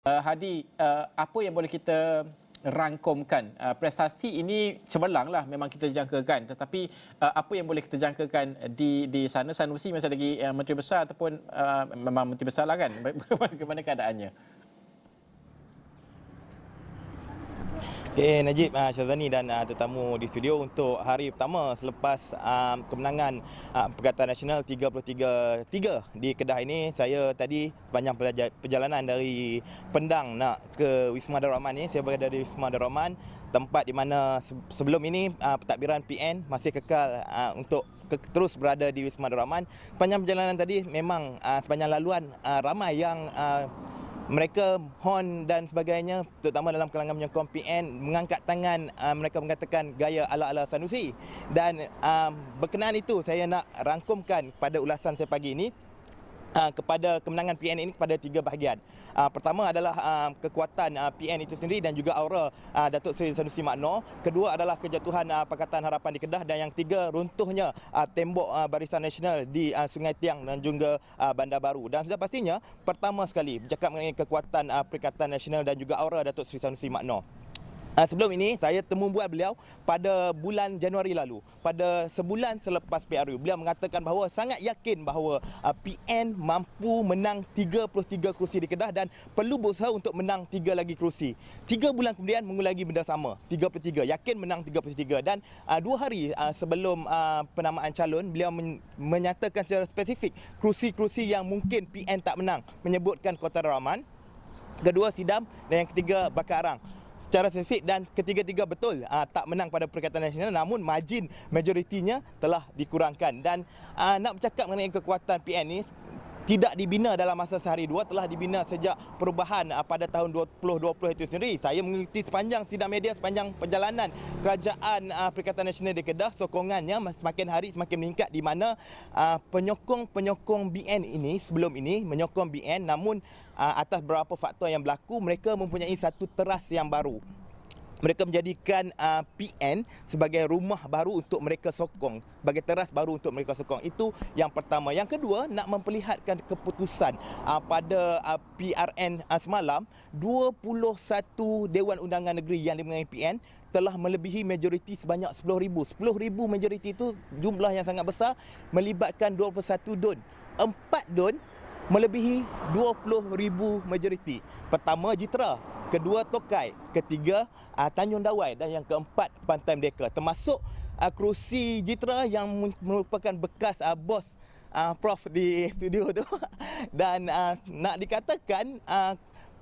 Hadi, apa yang boleh kita rangkumkan? Prestasi ini cemerlang lah memang kita jangkakan, tetapi apa yang boleh kita jangkakan di sana? Sanusi masih lagi Menteri Besar ataupun memang Menteri Besar lah kan? Bagaimana keadaannya? Okay, Najib, Syazani dan tetamu di studio untuk hari pertama selepas kemenangan Pergerakan Nasional 33-3 di Kedah ini. Saya tadi sepanjang perjalanan dari Pendang nak ke Wisma Darul Rahman ni, saya berada di Wisma Darul Rahman, tempat di mana sebelum ini pentadbiran PN masih kekal untuk terus berada di Wisma Darul Rahman. Sepanjang perjalanan tadi memang sepanjang laluan ramai yang mereka hon dan sebagainya, terutama dalam kalangan penyokong PN, mengangkat tangan, mereka mengatakan gaya ala-ala Sanusi. Dan berkenaan itu saya nak rangkumkan pada ulasan saya pagi ini kepada kemenangan PN ini kepada 3 bahagian. Pertama adalah kekuatan PN itu sendiri dan juga aura Datuk Seri Sanusi Makno. Kedua adalah kejatuhan Pakatan Harapan di Kedah, dan yang ketiga runtuhnya tembok Barisan Nasional di Sungai Tiang dan juga Bandar Baru. Dan sudah pastinya pertama sekali bercakap mengenai kekuatan Perikatan Nasional dan juga aura Datuk Seri Sanusi Makno. Sebelum ini saya temu buat beliau pada bulan Januari lalu, pada sebulan selepas PRU. Beliau mengatakan bahawa sangat yakin bahawa PN mampu menang 33 kerusi di Kedah dan perlu berusaha untuk menang 3 lagi kerusi. 3 bulan kemudian mengulangi benda sama, 33, yakin menang 33. Dan 2 hari sebelum penamaan calon, beliau menyatakan secara spesifik kerusi-kerusi yang mungkin PN tak menang, menyebutkan Kota Rahman, kedua Sidam dan yang ketiga Bakar Arang. Secara spesifik, dan ketiga-tiga betul tak menang pada Perikatan Nasional, namun margin majoritinya telah dikurangkan. Dan nak bercakap mengenai kekuatan PN ni, tidak dibina dalam masa sehari dua, telah dibina sejak perubahan pada tahun 2020 itu sendiri. Saya mengikuti sepanjang sidang media, sepanjang perjalanan kerajaan Perikatan Nasional di Kedah, sokongannya semakin hari semakin meningkat, di mana penyokong-penyokong BN ini sebelum ini menyokong BN, namun atas beberapa faktor yang berlaku, mereka mempunyai satu teras yang baru. Mereka menjadikan PN sebagai rumah baru untuk mereka sokong, sebagai teras baru untuk mereka sokong. Itu yang pertama. Yang kedua, nak memperlihatkan keputusan pada PRN semalam, 21 Dewan Undangan Negeri yang dimenangi PN telah melebihi majoriti sebanyak 10,000. 10,000 majoriti itu jumlah yang sangat besar, melibatkan 21 DUN. 4 DUN melebihi 20,000 majoriti. Pertama Jitra, kedua Tokai, ketiga Tanjung Dawai, dan yang keempat Pantai Merdeka. Termasuk kerusi Jitra yang merupakan bekas bos Prof di studio tu. Dan nak dikatakan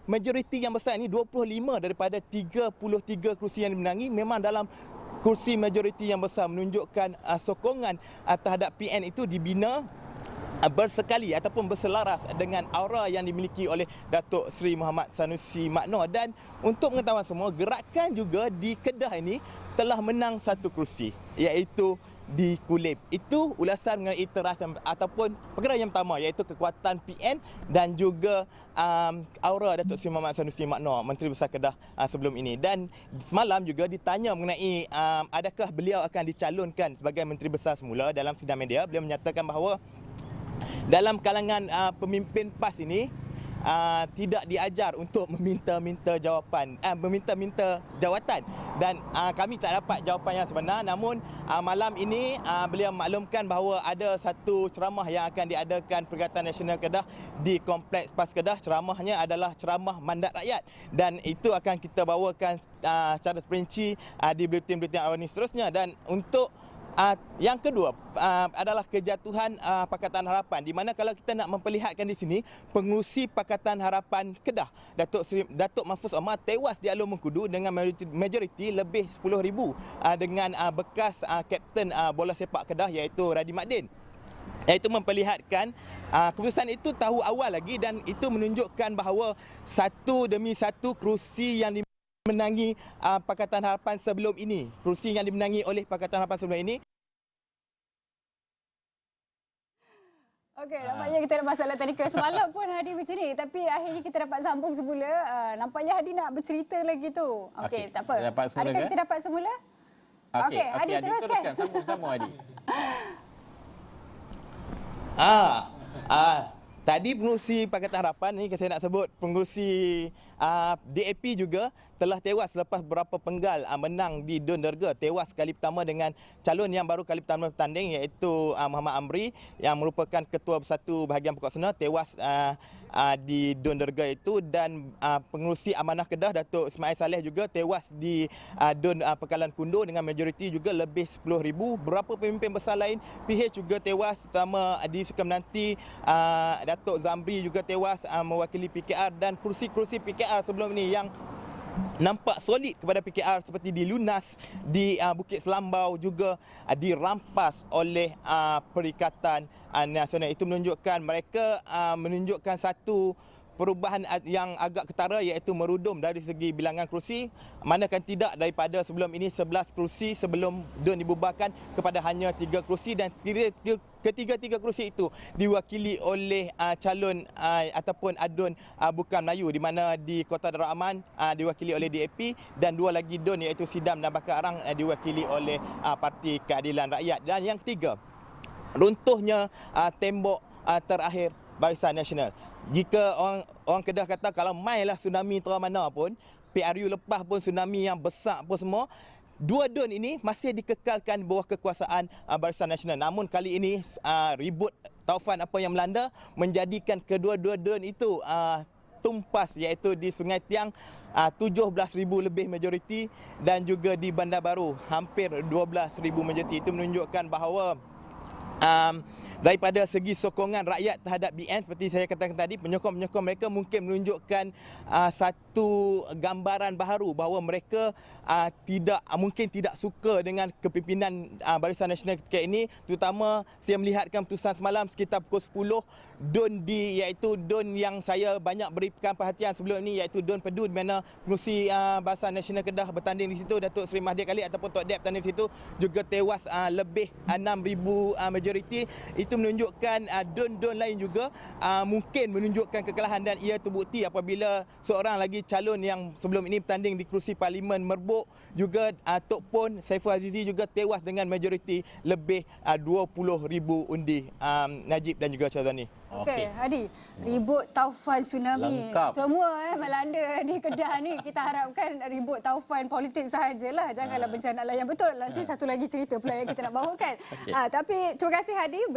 majoriti yang besar ini, 25 daripada 33 kerusi yang dimenangi, memang dalam kursi majoriti yang besar, menunjukkan sokongan terhadap PN itu dibina bersekali ataupun berselaras dengan aura yang dimiliki oleh Datuk Seri Muhammad Sanusi Makno. Dan untuk pengetahuan semua, gerakan juga di Kedah ini telah menang 1 kerusi, iaitu di Kulib. Itu ulasan mengenai teras ataupun perkara yang pertama, iaitu kekuatan PN dan juga aura Datuk Seri Muhammad Sanusi Makno, Menteri Besar Kedah sebelum ini. Dan semalam juga ditanya mengenai adakah beliau akan dicalonkan sebagai Menteri Besar semula. Dalam sidang media, beliau menyatakan bahawa dalam kalangan pemimpin PAS ini tidak diajar untuk meminta-minta jawapan, meminta-minta jawatan, dan kami tak dapat jawapan yang sebenar. Namun malam ini beliau maklumkan bahawa ada satu ceramah yang akan diadakan Perikatan Nasional Kedah di Kompleks PAS Kedah. Ceramahnya adalah ceramah mandat rakyat, dan itu akan kita bawakan secara terperinci di buletin-buletin awal ini seterusnya. Dan untuk yang kedua adalah kejatuhan Pakatan Harapan, di mana kalau kita nak memperlihatkan di sini, pengurusi Pakatan Harapan Kedah, Datuk Mahfuz Omar, tewas di Alor Mengkudu dengan majoriti lebih 10,000 dengan bekas kapten bola sepak Kedah, iaitu Radhi Makdin. Itu memperlihatkan keputusan itu tahu awal lagi, dan itu menunjukkan bahawa satu demi satu kerusi yang dimenangi Pakatan Harapan sebelum ini, kerusi yang dimenangi oleh Pakatan Harapan sebelum ini. Okey, nampaknya kita ada masalah teknikal semalam pun Hadi di sini, tapi akhirnya kita dapat sambung semula. Nampaknya Hadi nak bercerita lagi tu. Okey, tak apa. Adakah kita dapat semula? Okey, Hadi teruskan. Sambung Hadi. Tadi pengurusi Pakatan Harapan ni saya nak sebut pengurusi DAP juga telah tewas selepas beberapa penggal menang di Dun Derga. Tewas kali pertama dengan calon yang baru kali pertama bertanding iaitu Muhammad Amri yang merupakan Ketua Bersatu Bahagian Pokok Sena, tewas di Dun Derga itu, dan pengurusi Amanah Kedah Datuk Ismail Saleh juga tewas di Dun Pekalan Kundo dengan majoriti juga lebih 10,000. Beberapa pemimpin besar lain PH juga tewas, terutama di Sukan Menanti Datuk Zamri juga tewas mewakili PKR, dan kursi-kursi PKR sebelum ini yang nampak solid kepada PKR seperti di Lunas, di Bukit Selambau juga dirampas oleh Perikatan Nasional. Itu menunjukkan mereka menunjukkan satu perubahan yang agak ketara, iaitu merudum dari segi bilangan kerusi, manakala tidak daripada sebelum ini 11 kerusi sebelum DUN dibubarkan kepada hanya 3 kerusi, dan ketiga-tiga kerusi itu diwakili oleh calon ataupun adun bukan Melayu, di mana di Kota Darul Aman diwakili oleh DAP, dan 2 lagi DUN iaitu Sidam dan Bakar Arang diwakili oleh Parti Keadilan Rakyat. Dan yang ketiga, runtuhnya tembok terakhir Barisan Nasional. Jika orang Kedah kata kalau mainlah tsunami terang mana pun, PRU lepas pun tsunami yang besar pun semua, 2 DUN ini masih dikekalkan bawah kekuasaan Barisan Nasional. Namun kali ini ribut taufan apa yang melanda menjadikan kedua-dua DUN itu tumpas, iaitu di Sungai Tiang 17,000 lebih majoriti, dan juga di Bandar Baru hampir 12,000 majoriti. Itu menunjukkan bahawa daripada segi sokongan rakyat terhadap BN, seperti saya katakan tadi, penyokong-penyokong mereka mungkin menunjukkan satu gambaran baharu bahawa mereka mungkin tidak suka dengan kepimpinan Barisan Nasional ketika ini. Terutama saya melihatkan putusan semalam sekitar pukul 10, DUN iaitu DUN yang saya banyak berikan perhatian sebelum ini, iaitu DUN Pedu, di mana pengurusi Barisan Nasional Kedah bertanding di situ, Datuk Seri Mahdi Khalid ataupun Tok Dep bertanding di situ, juga tewas lebih 6,000 majoriti. Itu menunjukkan DUN-DUN lain juga mungkin menunjukkan kekalahan, dan ia terbukti apabila seorang lagi calon yang sebelum ini bertanding di kerusi Parlimen Merbuk juga Tok Pon Saiful Azizi juga tewas dengan majoriti lebih 20,000 undi. Najib dan juga Syazwani. Okey, Hadi, ribut taufan tsunami Lengkap. semua melanda di Kedah ni. Kita harapkan ribut taufan politik sahajalah, janganlah bencana lain yang betul. Nanti satu lagi cerita pula yang kita nak bawakan. Tapi terima kasih Hadi.